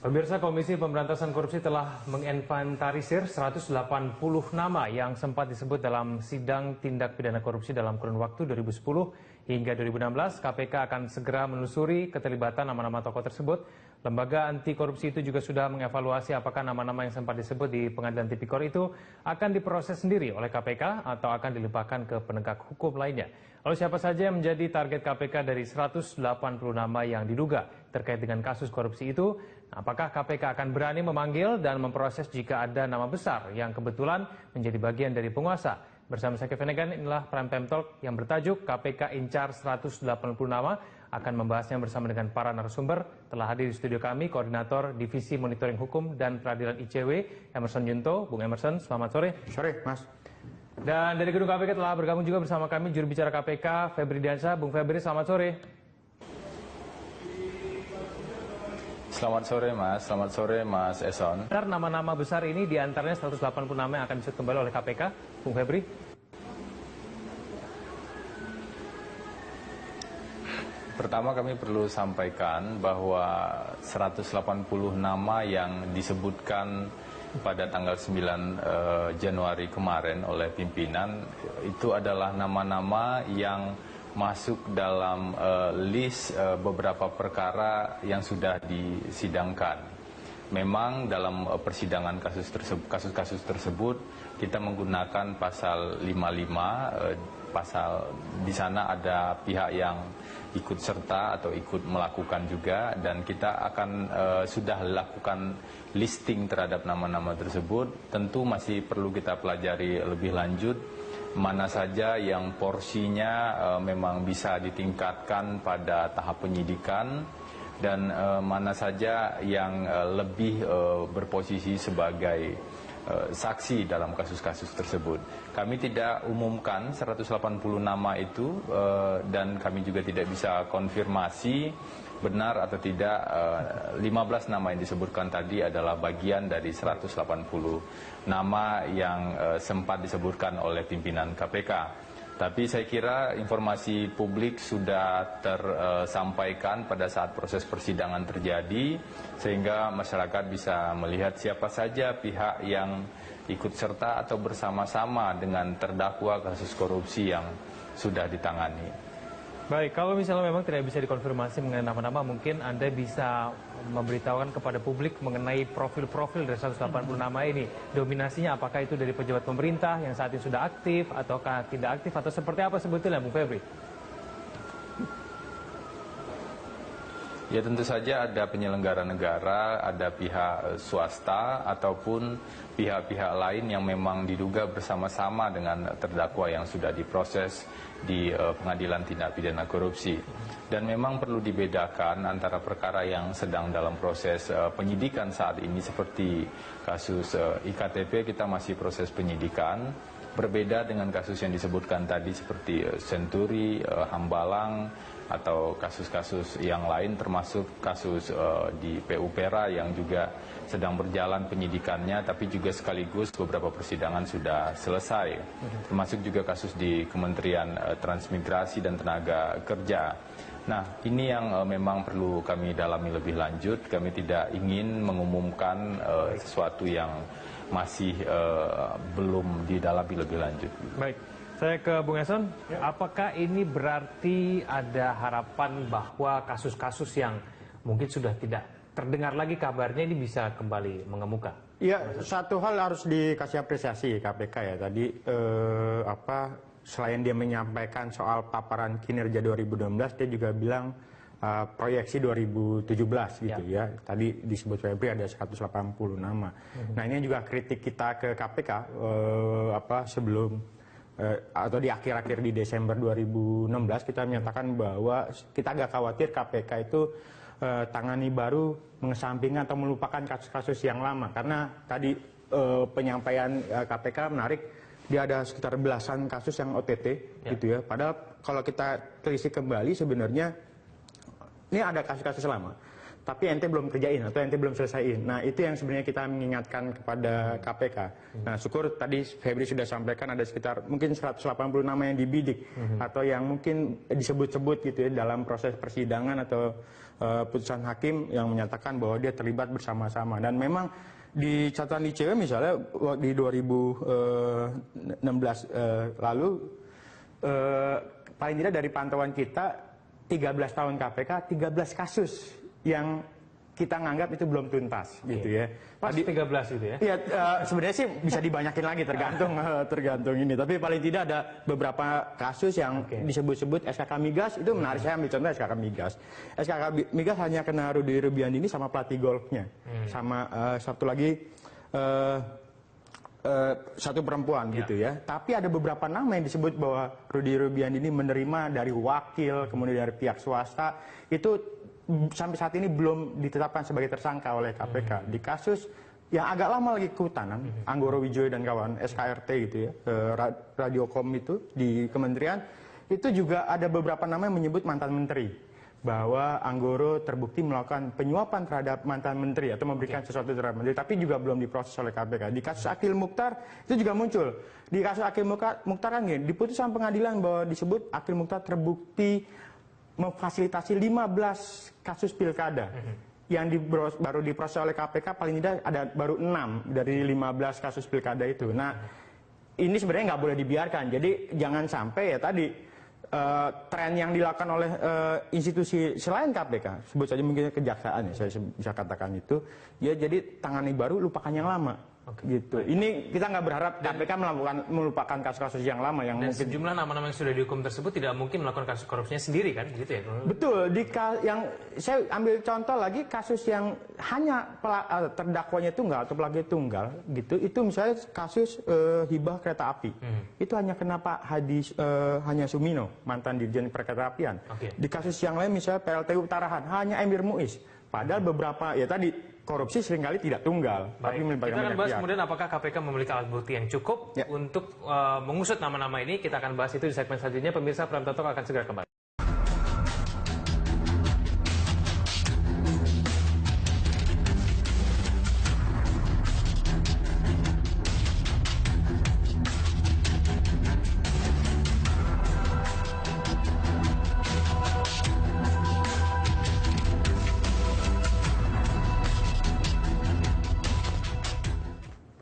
Pemirsa, Komisi Pemberantasan Korupsi telah menginventarisir 180 nama yang sempat disebut dalam sidang tindak pidana korupsi dalam kurun waktu 2010 hingga 2016. KPK akan segera menelusuri keterlibatan nama-nama tokoh tersebut. Lembaga anti korupsi itu juga sudah mengevaluasi apakah nama-nama yang sempat disebut di Pengadilan Tipikor itu akan diproses sendiri oleh KPK atau akan dilimpahkan ke penegak hukum lainnya. Lalu siapa saja yang menjadi target KPK dari 180 nama yang diduga terkait dengan kasus korupsi itu? Apakah KPK akan berani memanggil dan memproses jika ada nama besar yang kebetulan menjadi bagian dari penguasa? Bersama saya Kevin Egan, inilah Prime Time Talk yang bertajuk KPK Incar 180 Nama. Akan membahasnya bersama dengan para narasumber. Telah hadir di studio kami, Koordinator Divisi Monitoring Hukum dan Peradilan ICW, Emerson Junto. Bung Emerson, selamat sore. Sore, Mas. Dan dari gedung KPK telah bergabung juga bersama kami juru bicara KPK, Febri Diansyah. Bung Febri, selamat sore. Selamat sore, Mas. Selamat sore, Mas Eson. Nama-nama besar ini diantaranya 180 nama yang akan disebut kembali oleh KPK. Bung Febri. Pertama kami perlu sampaikan bahwa 180 nama yang disebutkan pada tanggal 9 Januari kemarin oleh pimpinan itu adalah nama-nama yang masuk dalam list beberapa perkara yang sudah disidangkan. Memang dalam persidangan kasus-kasus tersebut kita menggunakan pasal 55, pasal di sana ada pihak yang ikut serta atau ikut melakukan juga, dan kita akan sudah lakukan listing terhadap nama-nama tersebut. Tentu masih perlu kita pelajari lebih lanjut mana saja yang porsinya memang bisa ditingkatkan pada tahap penyidikan dan mana saja yang lebih berposisi sebagai saksi dalam kasus-kasus tersebut. Kami tidak umumkan 180 nama itu dan kami juga tidak bisa konfirmasi benar atau tidak 15 nama yang disebutkan tadi adalah bagian dari 180 nama yang sempat disebutkan oleh pimpinan KPK. Tapi saya kira informasi publik sudah tersampaikan pada saat proses persidangan terjadi, sehingga masyarakat bisa melihat siapa saja pihak yang ikut serta atau bersama-sama dengan terdakwa kasus korupsi yang sudah ditangani. Baik, kalau misalnya memang tidak bisa dikonfirmasi mengenai nama-nama, mungkin Anda bisa memberitahukan kepada publik mengenai profil-profil dari 180 nama ini. Dominasinya apakah itu dari pejabat pemerintah yang saat ini sudah aktif, ataukah tidak aktif, atau seperti apa sebetulnya, Bung Febri? Ya, tentu saja ada penyelenggara negara, ada pihak swasta, ataupun pihak-pihak lain yang memang diduga bersama-sama dengan terdakwa yang sudah diproses di Pengadilan Tindak Pidana Korupsi. Dan memang perlu dibedakan antara perkara yang sedang dalam proses penyidikan saat ini, seperti kasus IKTP, kita masih proses penyidikan. Berbeda dengan kasus yang disebutkan tadi seperti Senturi, Hambalang, atau kasus-kasus yang lain, termasuk kasus di PU Pera yang juga sedang berjalan penyidikannya, tapi juga sekaligus beberapa persidangan sudah selesai. Termasuk juga kasus di Kementerian Transmigrasi dan Tenaga Kerja. Nah, ini yang memang perlu kami dalami lebih lanjut. Kami tidak ingin mengumumkan sesuatu yang masih belum didalami lebih lanjut. Baik, saya ke Bung Eson. Apakah ini berarti ada harapan bahwa kasus-kasus yang mungkin sudah tidak terdengar lagi kabarnya ini bisa kembali mengemuka? Ya, satu hal harus dikasih apresiasi KPK ya. Tadi selain dia menyampaikan soal paparan kinerja 2016, dia juga bilang proyeksi 2017 gitu ya. Tadi disebut Febri ada 180 nama. Nah, ini juga kritik kita ke KPK sebelum atau di akhir-akhir di Desember 2016 kita menyatakan bahwa kita agak khawatir KPK itu tangani baru, mengesampingkan atau melupakan kasus-kasus yang lama. Karena tadi penyampaian KPK menarik, dia ada sekitar belasan kasus yang OTT gitu ya. Padahal kalau kita telisik kembali sebenarnya ini ada kasus-kasus lama. tapi ente belum kerjain atau ente belum selesaiin. Nah, itu yang sebenarnya kita mengingatkan kepada KPK. Nah, syukur tadi Febri sudah sampaikan ada sekitar mungkin 180 nama yang dibidik atau yang mungkin disebut-sebut gitu ya dalam proses persidangan atau putusan hakim yang menyatakan bahwa dia terlibat bersama-sama. Dan memang di catatan ICW misalnya di 2016 lalu paling tidak dari pantauan kita 13 tahun KPK 13 kasus yang kita nganggap itu belum tuntas gitu ya. Pas 13 gitu ya? Iya, sebenarnya sih bisa dibanyakin lagi tergantung ini. Tapi paling tidak ada beberapa kasus yang disebut-sebut SKK Migas, itu menarik. Saya ambil contoh SKK Migas. SKK Migas hanya kena Rudy Rubiandini sama pelatih golfnya. Sama satu lagi satu perempuan gitu ya. Tapi ada beberapa nama yang disebut bahwa Rudy Rubiandini menerima dari wakil, kemudian dari pihak swasta. Itu sampai saat ini belum ditetapkan sebagai tersangka oleh KPK. Di kasus yang agak lama lagi kehutanan, Anggoro Wijoyo dan kawan, SKRT gitu ya, Radiokom itu di kementerian, itu juga ada beberapa nama yang menyebut mantan menteri. Bahwa Anggoro terbukti melakukan penyuapan terhadap mantan menteri atau memberikan sesuatu terhadap menteri, tapi juga belum diproses oleh KPK. Di kasus Akil Mukhtar itu juga muncul. Di kasus Akil Mukhtar kan gini, di putusan pengadilan bahwa disebut Akil Mukhtar terbukti memfasilitasi 15 kasus pilkada yang baru diproses oleh KPK paling tidak ada baru 6 dari 15 kasus pilkada itu. Nah, ini sebenarnya nggak boleh dibiarkan. Jadi jangan sampai ya tadi tren yang dilakukan oleh institusi selain KPK, sebut saja mungkin kejaksaan ya, saya bisa katakan itu, ya jadi tangani baru lupakan yang lama. Gitu. Ini kita nggak berharap KPK melupakan kasus-kasus yang lama yang dan mungkin sejumlah nama-nama yang sudah dihukum tersebut tidak mungkin melakukan kasus korupsinya sendiri kan, gitu ya? Betul. Yang saya ambil contoh lagi kasus yang hanya terdakwanya tunggal atau pelaku tunggal gitu. Itu misalnya kasus hibah kereta api. Itu hanya kena Pak hanya Sumino, mantan Dirjen Perkeretaapian. Di kasus yang lain misalnya PLTU Tarahan hanya Emir Muiz. Padahal beberapa ya tadi korupsi seringkali tidak tunggal. Baik. Tapi kita akan bahas kemudian apakah KPK memiliki alat bukti yang cukup untuk mengusut nama-nama ini. Kita akan bahas itu di segmen selanjutnya. Pemirsa, Prime Talk akan segera kembali.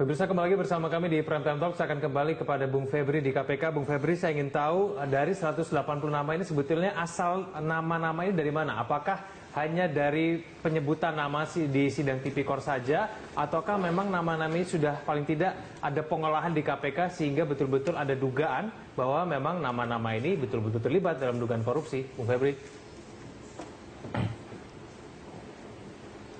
Pemirsa, kembali lagi bersama kami di Prime Time Talk. Saya akan kembali kepada Bung Febri di KPK. Bung Febri, saya ingin tahu dari 180 nama ini sebetulnya asal nama-nama ini dari mana? Apakah hanya dari penyebutan nama di sidang tipikor saja, ataukah memang nama-nama ini sudah paling tidak ada pengolahan di KPK sehingga betul-betul ada dugaan bahwa memang nama-nama ini betul-betul terlibat dalam dugaan korupsi? Bung Febri.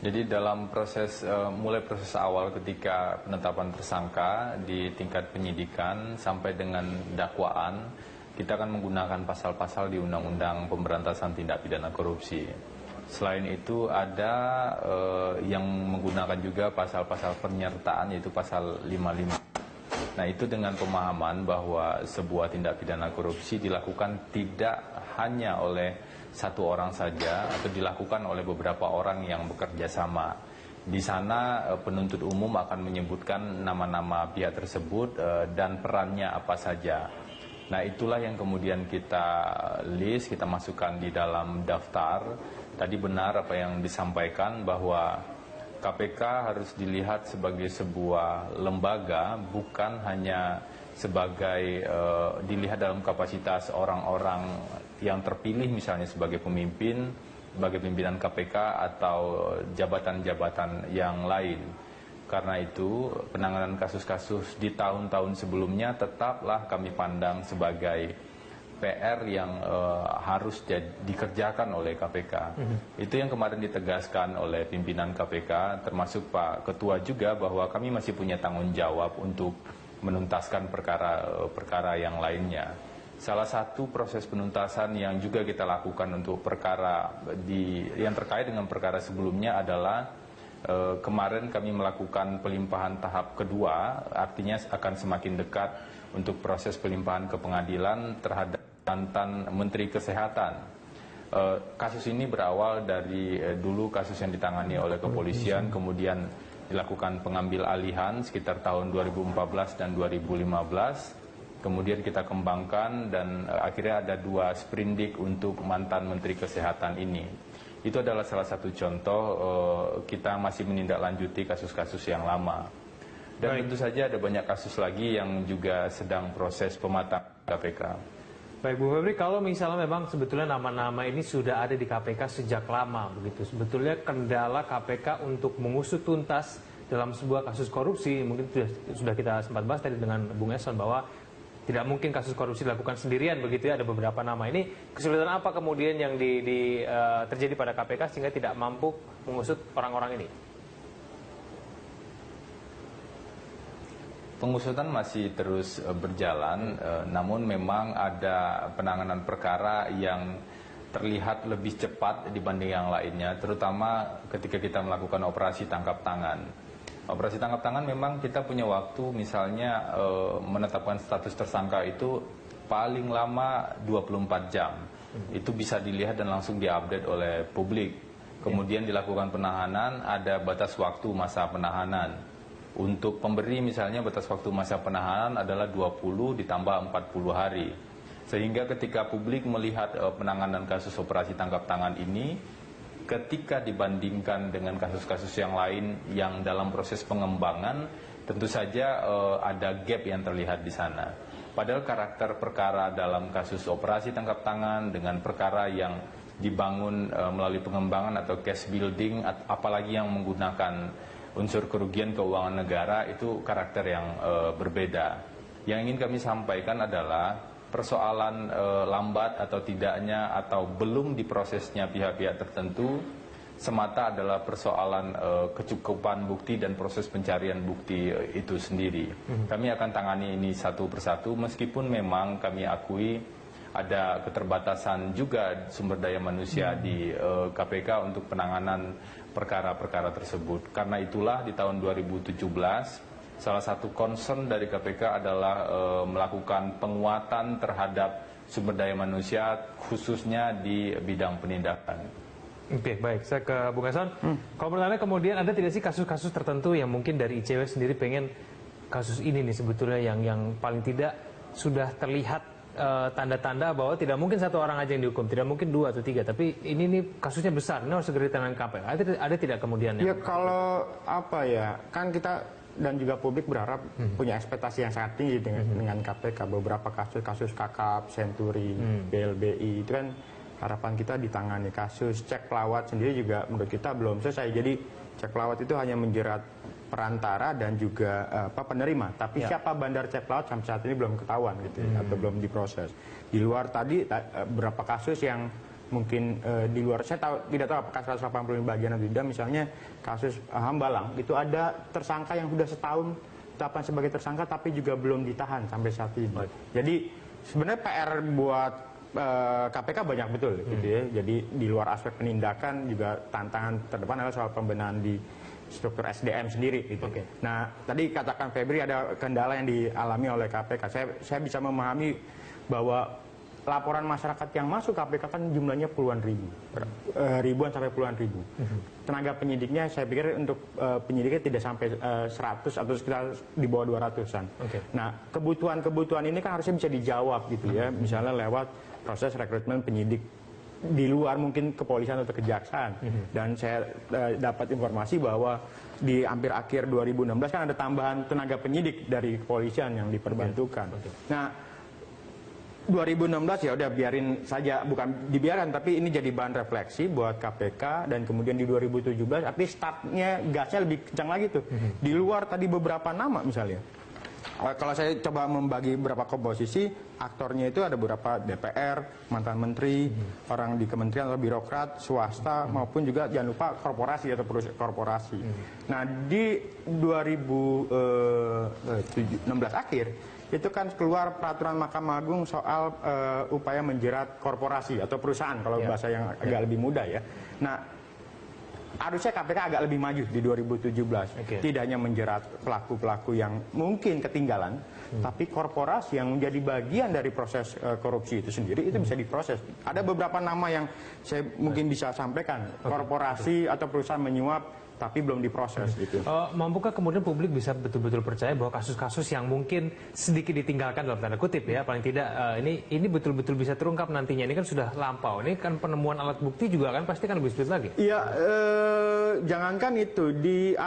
Jadi dalam proses mulai proses awal ketika penetapan tersangka di tingkat penyidikan sampai dengan dakwaan, kita akan menggunakan pasal-pasal di Undang-Undang Pemberantasan Tindak Pidana Korupsi. Selain itu ada yang menggunakan juga pasal-pasal penyertaan, yaitu pasal 55. Nah, itu dengan pemahaman bahwa sebuah tindak pidana korupsi dilakukan tidak hanya oleh satu orang saja atau dilakukan oleh beberapa orang yang bekerja sama. Di sana penuntut umum akan menyebutkan nama-nama pihak tersebut dan perannya apa saja. Nah, itulah yang kemudian kita list, kita masukkan di dalam daftar. Tadi benar apa yang disampaikan bahwa KPK harus dilihat sebagai sebuah lembaga, bukan hanya sebagai dilihat dalam kapasitas orang-orang yang terpilih misalnya sebagai pemimpin, sebagai pimpinan KPK atau jabatan-jabatan yang lain. Karena itu penanganan kasus-kasus di tahun-tahun sebelumnya tetaplah kami pandang sebagai PR yang harus dikerjakan oleh KPK. Itu yang kemarin ditegaskan oleh pimpinan KPK, termasuk Pak Ketua juga, bahwa kami masih punya tanggung jawab untuk menuntaskan perkara yang lainnya. Salah satu proses penuntasan yang juga kita lakukan untuk perkara yang terkait dengan perkara sebelumnya adalah kemarin kami melakukan pelimpahan tahap kedua, artinya akan semakin dekat untuk proses pelimpahan ke pengadilan terhadap mantan Menteri Kesehatan. Kasus ini berawal dari dulu kasus yang ditangani oleh kepolisian, kemudian dilakukan pengambil alihan sekitar tahun 2014 dan 2015. Kemudian kita kembangkan dan akhirnya ada 2 sprindik untuk mantan Menteri Kesehatan ini. Itu adalah salah satu contoh kita masih menindaklanjuti kasus-kasus yang lama. Dan tentu saja ada banyak kasus lagi yang juga sedang proses pematangan KPK. Baik Bu Febri, kalau misalnya memang sebetulnya nama-nama ini sudah ada di KPK sejak lama begitu, sebetulnya kendala KPK untuk mengusut tuntas dalam sebuah kasus korupsi, mungkin sudah kita sempat bahas tadi dengan Bung Eson bahwa tidak mungkin kasus korupsi dilakukan sendirian begitu ya, ada beberapa nama ini. Kesulitan apa kemudian yang terjadi pada KPK sehingga tidak mampu mengusut orang-orang ini? Pengusutan masih terus berjalan, namun memang ada penanganan perkara yang terlihat lebih cepat dibanding yang lainnya, terutama ketika kita melakukan operasi tangkap tangan. Operasi tangkap tangan memang kita punya waktu, misalnya menetapkan status tersangka itu paling lama 24 jam. Itu bisa dilihat dan langsung diupdate oleh publik. Kemudian dilakukan penahanan, ada batas waktu masa penahanan. Untuk pemberi misalnya batas waktu masa penahanan adalah 20 ditambah 40 hari. Sehingga ketika publik melihat penanganan kasus operasi tangkap tangan ini, ketika dibandingkan dengan kasus-kasus yang lain yang dalam proses pengembangan, tentu saja ada gap yang terlihat di sana. Padahal karakter perkara dalam kasus operasi tangkap tangan dengan perkara yang dibangun melalui pengembangan atau case building, apalagi yang menggunakan unsur kerugian keuangan negara, itu karakter yang berbeda. Yang ingin kami sampaikan adalah persoalan lambat atau tidaknya atau belum diprosesnya pihak-pihak tertentu semata adalah persoalan kecukupan bukti dan proses pencarian bukti itu sendiri. Kami akan tangani ini satu persatu, meskipun memang kami akui ada keterbatasan juga sumber daya manusia di KPK untuk penanganan perkara-perkara tersebut. Karena itulah di tahun 2017 salah satu concern dari KPK adalah melakukan penguatan terhadap sumber daya manusia khususnya di bidang penindakan. Oke, baik. Saya ke Bung Eson. Kalau menurut Anda kemudian ada tidak sih kasus-kasus tertentu yang mungkin dari ICW sendiri pengen kasus ini nih sebetulnya yang paling tidak sudah terlihat tanda-tanda bahwa tidak mungkin satu orang aja yang dihukum, tidak mungkin 2 atau 3, tapi ini nih kasusnya besar, ini harus segera ditangani KPK. Ada tidak kemudian? Ya kalau apa ya, kan kita dan juga publik berharap punya ekspektasi yang sangat tinggi dengan KPK. Beberapa kasus kakap, Senturi, BLBI itu kan harapan kita ditangani. Kasus cek pelawat sendiri juga menurut kita belum selesai. Jadi cek pelawat itu hanya menjerat perantara dan juga penerima, tapi siapa bandar cek pelawat sampai saat ini belum ketahuan gitu ya, atau belum diproses. Di luar tadi beberapa kasus yang mungkin di luar, saya tidak tahu apakah 185 bagian atau tidak, misalnya kasus Hambalang itu ada tersangka yang sudah setahun tetapkan sebagai tersangka tapi juga belum ditahan sampai saat ini. Jadi sebenarnya PR buat KPK banyak betul gitu ya. Jadi di luar aspek penindakan juga tantangan terdepan adalah soal pembenahan di struktur SDM sendiri gitu. Nah, tadi katakan Febri ada kendala yang dialami oleh KPK. Saya bisa memahami bahwa laporan masyarakat yang masuk KPK kan jumlahnya puluhan ribu, ribuan sampai puluhan ribu. Tenaga penyidiknya saya pikir untuk penyidiknya tidak sampai 100 atau sekitar di bawah 200-an. Nah, kebutuhan ini kan harusnya bisa dijawab gitu ya, misalnya lewat proses rekrutmen penyidik di luar mungkin kepolisian atau kejaksaan. Dan saya dapat informasi bahwa di hampir akhir 2016 kan ada tambahan tenaga penyidik dari kepolisian yang diperbantukan. Nah, 2016 ya udah biarin saja, bukan dibiarkan tapi ini jadi bahan refleksi buat KPK. Dan kemudian di 2017 tapi startnya gasnya lebih kencang lagi tuh. Di luar tadi beberapa nama misalnya, kalau saya coba membagi beberapa komposisi, aktornya itu ada beberapa DPR, mantan menteri, orang di kementerian atau birokrat, swasta, maupun juga jangan lupa korporasi atau perusahaan korporasi. Nah, di 2016 akhir, itu kan keluar peraturan Mahkamah Agung soal upaya menjerat korporasi atau perusahaan, kalau bahasa yang agak lebih mudah ya. Nah, harusnya KPK agak lebih maju di 2017. Tidak hanya menjerat pelaku-pelaku yang mungkin ketinggalan, tapi korporasi yang menjadi bagian dari proses korupsi itu sendiri itu bisa diproses. Ada beberapa nama yang saya mungkin bisa sampaikan, korporasi atau perusahaan menyuap tapi belum diproses gitu. Mampukah kemudian publik bisa betul-betul percaya bahwa kasus-kasus yang mungkin sedikit ditinggalkan dalam tanda kutip ya, paling tidak ini betul-betul bisa terungkap nantinya? Ini kan sudah lampau, ini kan penemuan alat bukti juga kan pasti kan lebih sulit lagi. Iya, jangankan itu di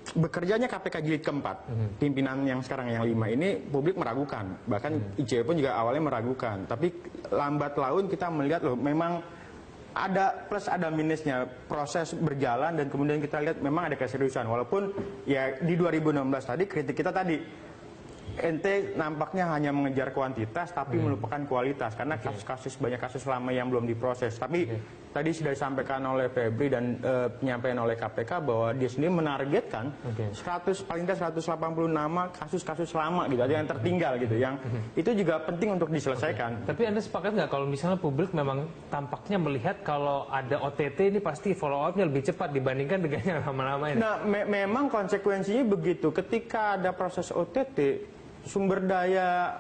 bekerjanya KPK jilid keempat, pimpinan yang sekarang yang 5 ini publik meragukan, bahkan ICW pun juga awalnya meragukan, tapi lambat laun kita melihat loh memang ada plus ada minusnya, proses berjalan dan kemudian kita lihat memang ada keseriusan, walaupun ya di 2016 tadi kritik kita tadi ente nampaknya hanya mengejar kuantitas tapi melupakan kualitas karena kasus-kasus banyak kasus lama yang belum diproses. Tapi tadi sudah disampaikan oleh Febri dan penyampaian oleh KPK bahwa dia sendiri menargetkan 100 paling tidak 180 nama kasus-kasus lama gitu, ada yang tertinggal gitu, yang itu juga penting untuk diselesaikan. Tapi Anda sepakat nggak kalau misalnya publik memang tampaknya melihat kalau ada OTT ini pasti follow up-nya lebih cepat dibandingkan dengan yang lama-lama ini? Nah, memang konsekuensinya begitu. Ketika ada proses OTT, sumber daya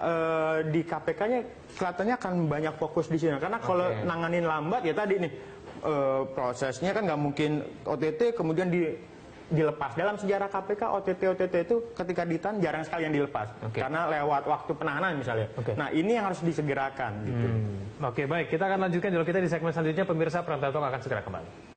di KPK-nya kelihatannya akan banyak fokus di sini. Karena kalau nanganin lambat ya tadi nih prosesnya kan nggak mungkin OTT kemudian dilepas. Dalam sejarah KPK OTT itu ketika ditahan jarang sekali yang dilepas. Karena lewat waktu penahanan misalnya. Nah ini yang harus disegerakan. Gitu. Oke, baik, kita akan lanjutkan dialog kita di segmen selanjutnya. Pemirsa, Prime Talk akan segera kembali.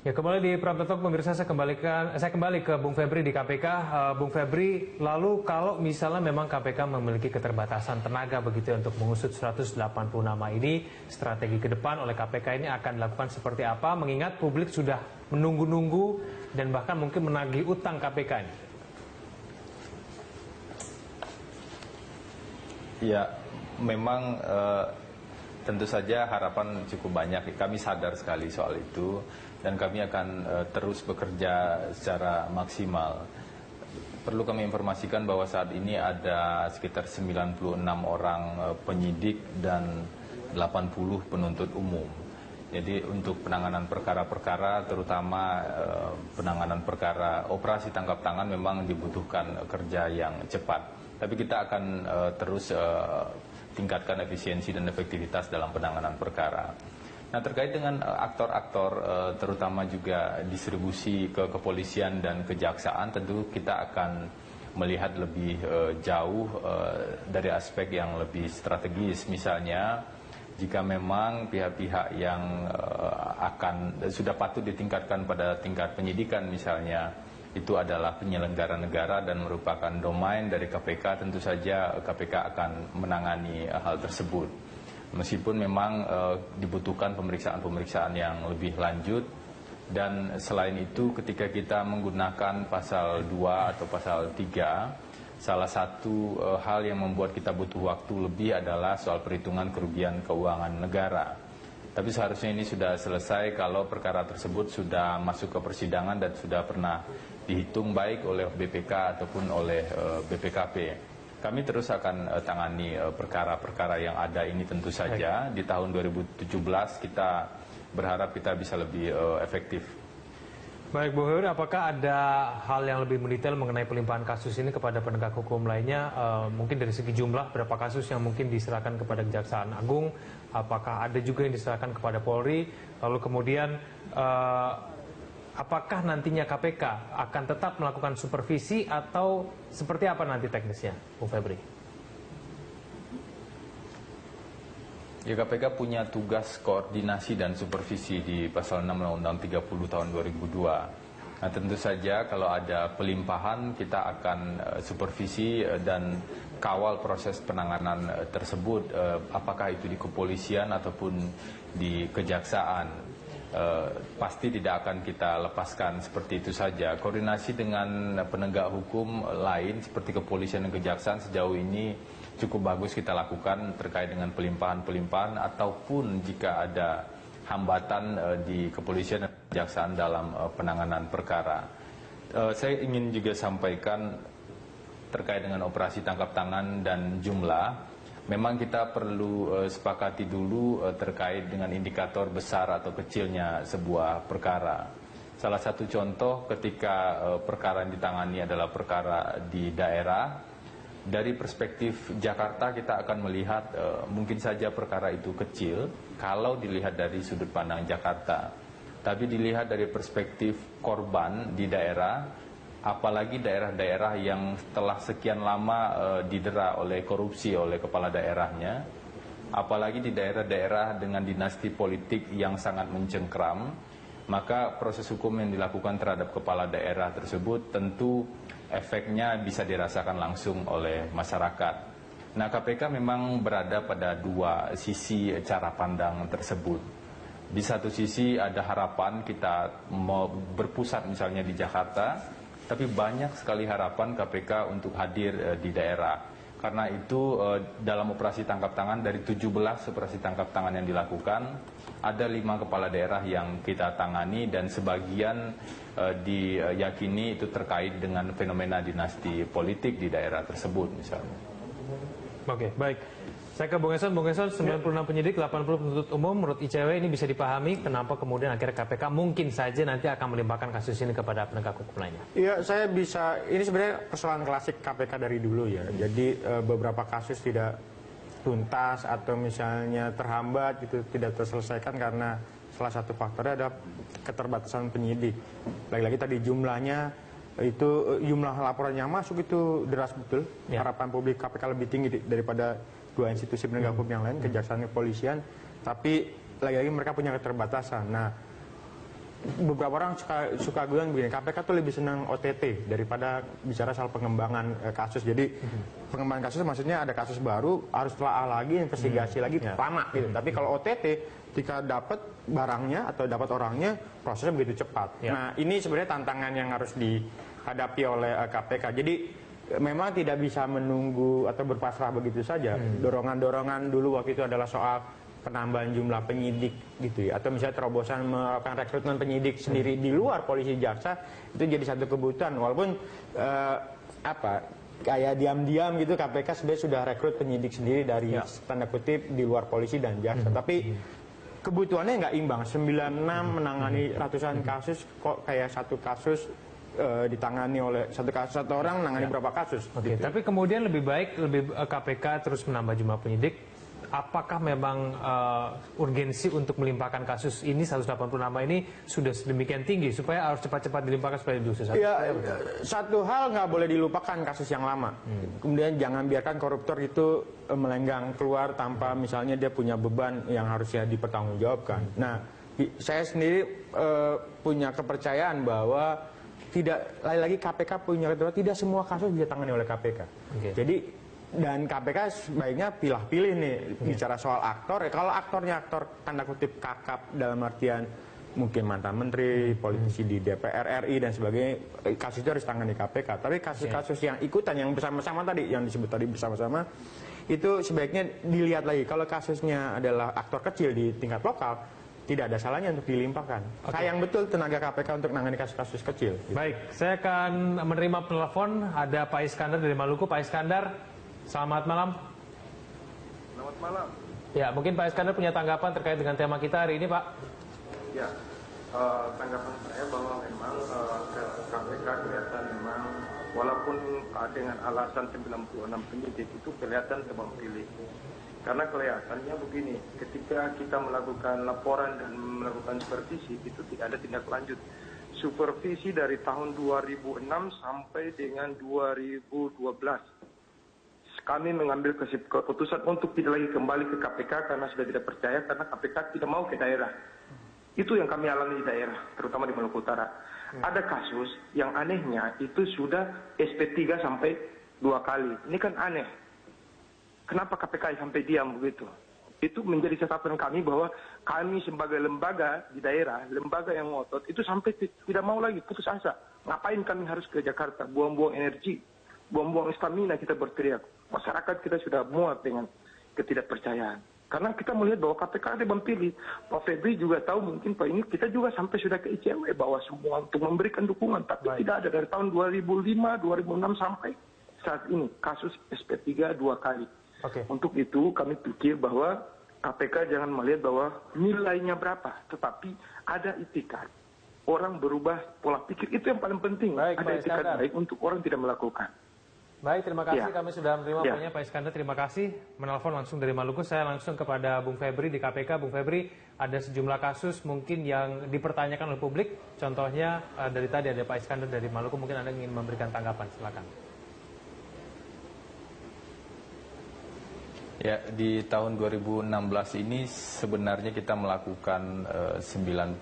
Ya, kembali di Prime Talk, pemirsa, saya kembali ke Bung Febri di KPK. Bung Febri, lalu kalau misalnya memang KPK memiliki keterbatasan tenaga begitu untuk mengusut 180 nama ini, strategi ke depan oleh KPK ini akan dilakukan seperti apa? Mengingat publik sudah menunggu-nunggu dan bahkan mungkin menagih utang KPK ini. Ya, memang tentu saja harapan cukup banyak. Kami sadar sekali soal itu. Dan kami akan terus bekerja secara maksimal. Perlu kami informasikan bahwa saat ini ada sekitar 96 orang penyidik dan 80 penuntut umum. Jadi untuk penanganan perkara-perkara, terutama penanganan perkara operasi tangkap tangan memang dibutuhkan kerja yang cepat. Tapi kita akan terus tingkatkan efisiensi dan efektivitas dalam penanganan perkara. Nah, terkait dengan aktor-aktor terutama juga distribusi ke kepolisian dan kejaksaan, tentu kita akan melihat lebih jauh dari aspek yang lebih strategis. Misalnya jika memang pihak-pihak yang sudah patut ditingkatkan pada tingkat penyidikan misalnya itu adalah penyelenggara negara dan merupakan domain dari KPK, tentu saja KPK akan menangani hal tersebut. Meskipun memang dibutuhkan pemeriksaan-pemeriksaan yang lebih lanjut, dan selain itu ketika kita menggunakan pasal 2 atau pasal 3, salah satu hal yang membuat kita butuh waktu lebih adalah soal perhitungan kerugian keuangan negara. Tapi seharusnya ini sudah selesai kalau perkara tersebut sudah masuk ke persidangan dan sudah pernah dihitung baik oleh BPK ataupun oleh BPKP. Kami terus akan tangani perkara-perkara yang ada ini tentu saja. Di tahun 2017 kita berharap kita bisa lebih efektif. Baik, Bu Heri, apakah ada hal yang lebih mendetail mengenai pelimpahan kasus ini kepada penegak hukum lainnya? Mungkin dari segi jumlah, berapa kasus yang mungkin diserahkan kepada Kejaksaan Agung? Apakah ada juga yang diserahkan kepada Polri? Lalu kemudian apakah nantinya KPK akan tetap melakukan supervisi atau seperti apa nanti teknisnya, Bu Febri? Ya, KPK punya tugas koordinasi dan supervisi di pasal 6 Undang-Undang 30 tahun 2002. Nah, tentu saja kalau ada pelimpahan kita akan supervisi dan kawal proses penanganan tersebut, apakah itu di kepolisian ataupun di kejaksaan. pasti tidak akan kita lepaskan seperti itu saja. Koordinasi dengan penegak hukum lain seperti kepolisian dan kejaksaan sejauh ini cukup bagus kita lakukan terkait dengan pelimpahan-pelimpahan ataupun jika ada hambatan di kepolisian dan kejaksaan dalam penanganan perkara. Saya ingin juga sampaikan terkait dengan operasi tangkap tangan dan jumlah. Memang kita perlu sepakati dulu terkait dengan indikator besar atau kecilnya sebuah perkara. Salah satu contoh ketika perkara yang ditangani adalah perkara di daerah. Dari perspektif Jakarta kita akan melihat mungkin saja perkara itu kecil kalau dilihat dari sudut pandang Jakarta. Tapi dilihat dari perspektif korban di daerah, apalagi daerah-daerah yang telah sekian lama didera oleh korupsi oleh kepala daerahnya, apalagi di daerah-daerah dengan dinasti politik yang sangat mencengkram, maka proses hukum yang dilakukan terhadap kepala daerah tersebut tentu efeknya bisa dirasakan langsung oleh masyarakat. Nah, KPK memang berada pada dua sisi cara pandang tersebut. Di satu sisi ada harapan kita mau berpusat misalnya di Jakarta, tapi banyak sekali harapan KPK untuk hadir di daerah. Karena itu dalam operasi tangkap tangan dari 17 operasi tangkap tangan yang dilakukan, ada 5 kepala daerah yang kita tangani dan sebagian diyakini itu terkait dengan fenomena dinasti politik di daerah tersebut misalnya. Oke, baik. Saya ke Bung Eson. Bung Eson, 96 penyidik, 80 penuntut umum. Menurut ICW ini bisa dipahami kenapa kemudian akhirnya KPK mungkin saja nanti akan melimpahkan kasus ini kepada penegak hukum lainnya. Iya, saya bisa, ini sebenarnya persoalan klasik KPK dari dulu ya. Jadi beberapa kasus tidak tuntas atau misalnya terhambat gitu, tidak terselesaikan karena salah satu faktornya ada keterbatasan penyidik. Lagi-lagi tadi jumlahnya itu, jumlah laporan yang masuk itu deras betul. Ya. Harapan publik KPK lebih tinggi daripada dua institusi penegak hukum yang lain, kejaksaan dan kepolisian, tapi lagi-lagi mereka punya keterbatasan. Nah, beberapa orang suka bilang begini, KPK tuh lebih senang OTT daripada bicara soal pengembangan kasus. Jadi pengembangan kasus maksudnya ada kasus baru, harus telah lagi, investigasi lagi, lama gitu. Tapi kalau OTT, ketika dapat barangnya atau dapat orangnya, prosesnya begitu cepat. Nah, ini sebenarnya tantangan yang harus dihadapi oleh KPK. Jadi memang tidak bisa menunggu atau berpasrah begitu saja. Dorongan-dorongan dulu waktu itu adalah soal penambahan jumlah penyidik gitu ya, atau misalnya terobosan melakukan rekrutmen penyidik sendiri di luar polisi jaksa, itu jadi satu kebutuhan. Walaupun kayak diam-diam gitu KPK sebenarnya sudah rekrut penyidik sendiri dari tanda kutip di luar polisi dan jaksa. Tapi kebutuhannya nggak imbang. 96 menangani ratusan kasus, kok kayak satu kasus ditangani oleh satu orang menangani berapa kasus. Oke, gitu. tapi kemudian lebih baik KPK terus menambah jumlah penyidik. Apakah memang urgensi untuk melimpahkan kasus ini 180 nama ini sudah sedemikian tinggi supaya harus cepat-cepat dilimpahkan supaya diusut? Ya, satu hal nggak boleh dilupakan kasus yang lama. Kemudian jangan biarkan koruptor itu melenggang keluar tanpa misalnya dia punya beban yang harusnya dipertanggungjawabkan. Nah, saya sendiri punya kepercayaan bahwa lagi-lagi KPK punya ketentuan tidak semua kasus ditangani oleh KPK. Jadi dan KPK sebaiknya pilih-pilih nih bicara soal aktor. Kalau aktornya aktor tanda kutip kakap dalam artian mungkin mantan menteri, politisi di DPR RI dan sebagainya, kasus itu harus tangani KPK. Tapi kasus-kasus yang ikutan yang bersama-sama tadi yang disebut tadi bersama-sama itu sebaiknya dilihat lagi. Kalau kasusnya adalah aktor kecil di tingkat lokal, tidak ada salahnya untuk dilimpahkan. Sayang betul tenaga KPK untuk menangani kasus-kasus kecil. Gitu. Baik, saya akan menerima telepon. Ada Pak Iskandar dari Maluku. Pak Iskandar, selamat malam. Selamat malam. Ya, mungkin Pak Iskandar punya tanggapan terkait dengan tema kita hari ini, Pak. Ya, tanggapan saya bahwa memang KPK kelihatan memang walaupun dengan alasan 96 penyidik itu kelihatan tebang pilih. Karena kelihatannya begini, ketika kita melakukan laporan dan melakukan supervisi, itu tidak ada tindak lanjut. Supervisi dari tahun 2006 sampai dengan 2012. Kami mengambil keputusan untuk tidak lagi kembali ke KPK karena sudah tidak percaya, karena KPK tidak mau ke daerah. Itu yang kami alami di daerah, terutama di Maluku Utara. Ada kasus yang anehnya itu sudah SP3 sampai 2 kali. Ini kan aneh. Kenapa KPK sampai diam begitu? itu menjadi catatan kami bahwa kami sebagai lembaga di daerah, lembaga yang ngotot, itu sampai tidak mau lagi putus asa. Ngapain kami harus ke Jakarta, buang-buang energi, buang-buang stamina kita berteriak. Masyarakat kita sudah muat dengan ketidakpercayaan. Karena kita melihat bahwa KPK ada pilih. Pak Febri juga tahu mungkin Pak ini kita juga sampai sudah ke ICW bahwa semua untuk memberikan dukungan. Tapi tidak ada dari tahun 2005, 2006 sampai saat ini. Kasus SP3 2 kali. Untuk itu kami pikir bahwa KPK jangan melihat bahwa nilainya berapa. Tetapi ada itikat. Orang berubah pola pikir. Itu yang paling penting. Baik, ada itikat baik untuk orang tidak melakukan. Baik, terima kasih. Kami sudah menerima poinnya Pak Iskandar. Terima kasih. Menelpon langsung dari Maluku. Saya langsung kepada Bung Febri di KPK. Bung Febri, ada sejumlah kasus mungkin yang dipertanyakan oleh publik. Contohnya dari tadi ada Pak Iskandar dari Maluku. Mungkin Anda ingin memberikan tanggapan. Silakan. Ya, di tahun 2016 ini sebenarnya kita melakukan 99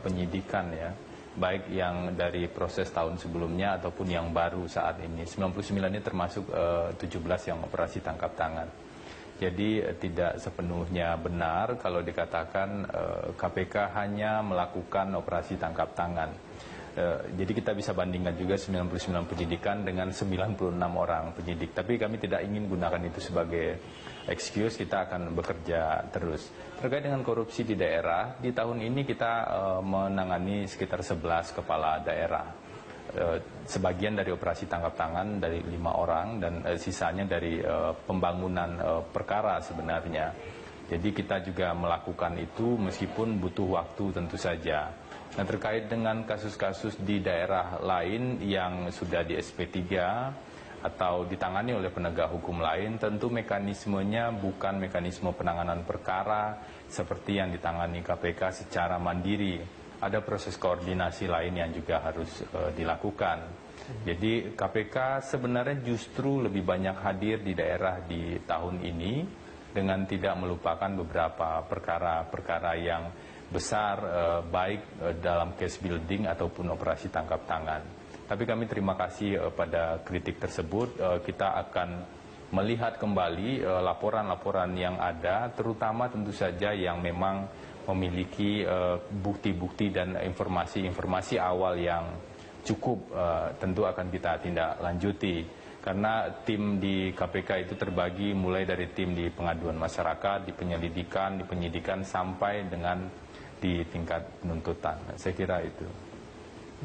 penyidikan ya. Baik yang dari proses tahun sebelumnya ataupun yang baru saat ini. 99 ini termasuk 17 yang operasi tangkap tangan. Jadi tidak sepenuhnya benar kalau dikatakan KPK hanya melakukan operasi tangkap tangan. Jadi kita bisa bandingkan juga 99 penyidikan dengan 96 orang penyidik. Tapi kami tidak ingin gunakan itu sebagai excuse, kita akan bekerja terus. Terkait dengan korupsi di daerah, di tahun ini kita menangani sekitar 11 kepala daerah. Sebagian dari operasi tangkap tangan dari 5 orang dan sisanya dari pembangunan perkara sebenarnya. Jadi kita juga melakukan itu meskipun butuh waktu tentu saja. Nah, terkait dengan kasus-kasus di daerah lain yang sudah di SP3 atau ditangani oleh penegak hukum lain, tentu mekanismenya bukan mekanisme penanganan perkara seperti yang ditangani KPK secara mandiri. Ada proses koordinasi lain yang juga harus dilakukan. Jadi KPK sebenarnya justru lebih banyak hadir di daerah di tahun ini dengan tidak melupakan beberapa perkara-perkara yang besar, baik dalam case building ataupun operasi tangkap tangan. Tapi kami terima kasih pada kritik tersebut. Kita akan melihat kembali laporan-laporan yang ada, terutama tentu saja yang memang memiliki bukti-bukti dan informasi-informasi awal yang cukup, tentu akan kita tindak lanjuti. Karena tim di KPK itu terbagi mulai dari tim di pengaduan masyarakat, di penyelidikan, di penyidikan, sampai dengan di tingkat penuntutan. Saya kira itu.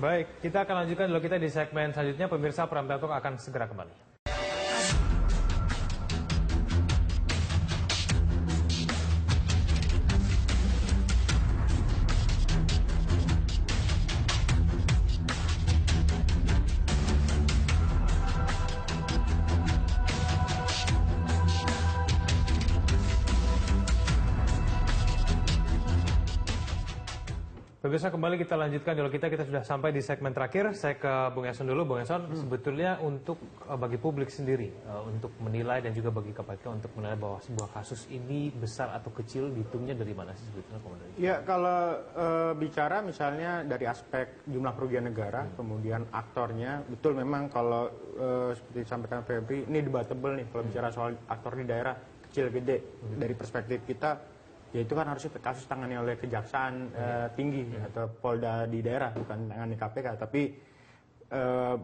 Baik, kita akan lanjutkan dulu kita di segmen selanjutnya. Pemirsa, Pram Talk akan segera kembali. Pemirsa, kembali kita lanjutkan dialog kita sudah sampai di segmen terakhir. Saya ke Bung Eson dulu. Bung Eson, sebetulnya untuk bagi publik sendiri, untuk menilai dan juga bagi KPK untuk menilai bahwa sebuah kasus ini besar atau kecil, dihitungnya dari mana sih sebetulnya, Komandan? Ya, kalau bicara misalnya dari aspek jumlah kerugian negara, kemudian aktornya, betul memang kalau seperti disampaikan Febri, ini debatable nih kalau bicara soal aktor di daerah, kecil gede. Dari perspektif kita, ya itu kan harusnya kasus tangani oleh kejaksaan tinggi atau Polda di daerah, bukan tangani KPK. Tapi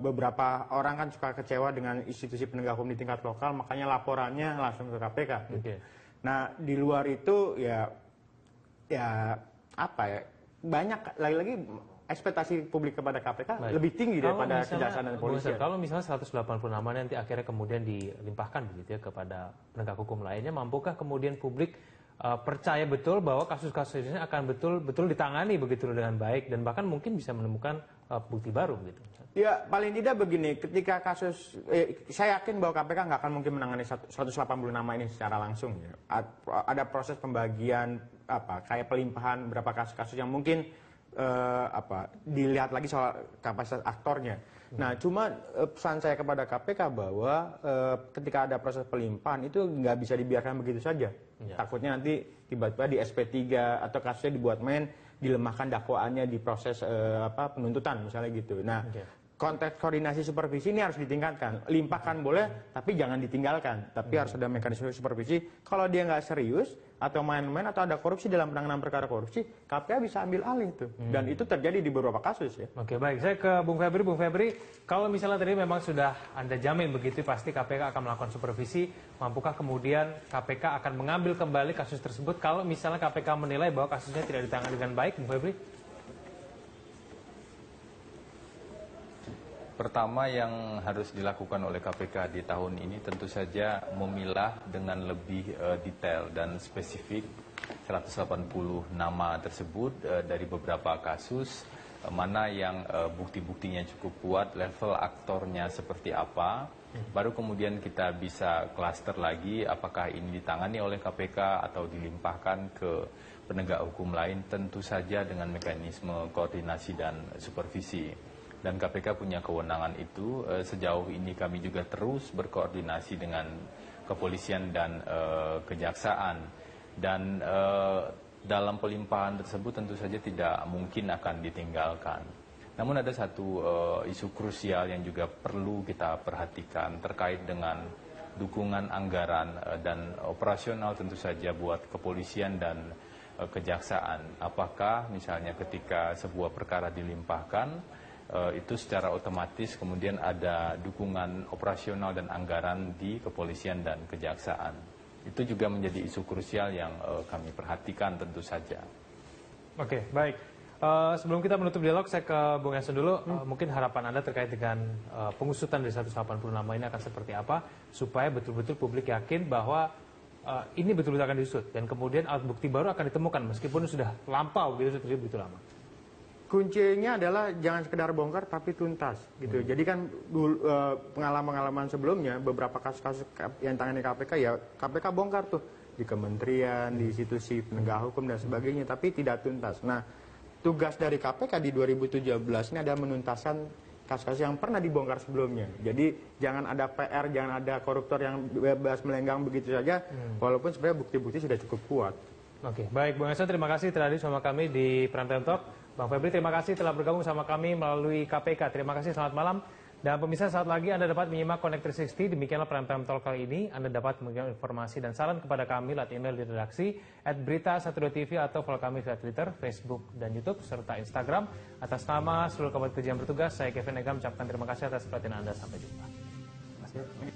beberapa orang kan suka kecewa dengan institusi penegak hukum di tingkat lokal, makanya laporannya langsung ke KPK. Nah, di luar itu ya apa ya, banyak lagi-lagi ekspektasi publik kepada KPK lebih tinggi daripada kejaksaan dan polisi. Kalau misalnya 180 nama nanti akhirnya kemudian dilimpahkan begitu ya kepada penegak hukum lainnya, mampukah kemudian publik percaya betul bahwa kasus-kasus ini akan betul-betul ditangani begitu dengan baik dan bahkan mungkin bisa menemukan bukti baru gitu? Ya, paling tidak begini, ketika kasus, saya yakin bahwa KPK nggak akan mungkin menangani 180 nama ini secara langsung. Ya. Ada proses pembagian, kayak pelimpahan beberapa kasus-kasus yang mungkin dilihat lagi soal kapasitas aktornya. Nah, cuma pesan saya kepada KPK bahwa ketika ada proses pelimpahan itu nggak bisa dibiarkan begitu saja. Takutnya nanti tiba-tiba di SP3 atau kasusnya dibuat main, dilemahkan dakwaannya di proses penuntutan misalnya gitu. Nah, konteks koordinasi supervisi ini harus ditingkatkan. Limpahkan boleh, tapi jangan ditinggalkan. Tapi harus ada mekanisme supervisi. Kalau dia nggak serius, atau main-main, atau ada korupsi dalam penanganan perkara korupsi, KPK bisa ambil alih itu. Dan itu terjadi di beberapa kasus ya. Oke, baik. Saya ke Bung Febri. Bung Febri, kalau misalnya tadi memang sudah Anda jamin begitu, pasti KPK akan melakukan supervisi. Mampukah kemudian KPK akan mengambil kembali kasus tersebut kalau misalnya KPK menilai bahwa kasusnya tidak ditangani dengan baik, Bung Febri? Pertama yang harus dilakukan oleh KPK di tahun ini tentu saja memilah dengan lebih detail dan spesifik 180 nama tersebut dari beberapa kasus, mana yang bukti-buktinya cukup kuat, level aktornya seperti apa, baru kemudian kita bisa klaster lagi apakah ini ditangani oleh KPK atau dilimpahkan ke penegak hukum lain, tentu saja dengan mekanisme koordinasi dan supervisi. Dan KPK punya kewenangan itu. Sejauh ini kami juga terus berkoordinasi dengan kepolisian dan kejaksaan. Dan dalam pelimpahan tersebut tentu saja tidak mungkin akan ditinggalkan. Namun ada satu isu krusial yang juga perlu kita perhatikan terkait dengan dukungan anggaran dan operasional tentu saja buat kepolisian dan kejaksaan. Apakah misalnya ketika sebuah perkara dilimpahkan, itu secara otomatis kemudian ada dukungan operasional dan anggaran di kepolisian dan kejaksaan. Itu juga menjadi isu krusial yang kami perhatikan tentu saja. Oke, baik. Sebelum kita menutup dialog, saya ke Bung Yason dulu. Mungkin harapan Anda terkait dengan pengusutan dari 180 nama ini akan seperti apa, supaya betul-betul publik yakin bahwa ini betul-betul akan diusut, dan kemudian alat bukti baru akan ditemukan meskipun sudah lampau begitu lama. Kuncinya adalah jangan sekedar bongkar tapi tuntas gitu. Jadi kan pengalaman-pengalaman sebelumnya beberapa kasus-kasus yang tangani KPK ya KPK bongkar tuh di kementerian, di institusi penegak hukum dan sebagainya, tapi tidak tuntas. Nah, tugas dari KPK di 2017 ini adalah menuntaskan kasus-kasus yang pernah dibongkar sebelumnya. Jadi jangan ada PR, jangan ada koruptor yang bebas melenggang begitu saja, walaupun sebenarnya bukti-bukti sudah cukup kuat. Oke, baik Bung Yason, terima kasih telah hadir sama kami di Prime Time Talk. Bang Febri, terima kasih telah bergabung sama kami melalui KPK. Terima kasih, selamat malam. Dan pemirsa, saat lagi Anda dapat menyimak Connect 360. Demikianlah Prime Time Talk kali ini. Anda dapat memberikan informasi dan saran kepada kami lewat email di redaksi @berita1.tv atau follow kami via Twitter, Facebook, dan YouTube, serta Instagram. Atas nama seluruh kabar kerja yang bertugas, saya Kevin Egam mengucapkan terima kasih atas perhatian Anda. Sampai jumpa. Terima kasih.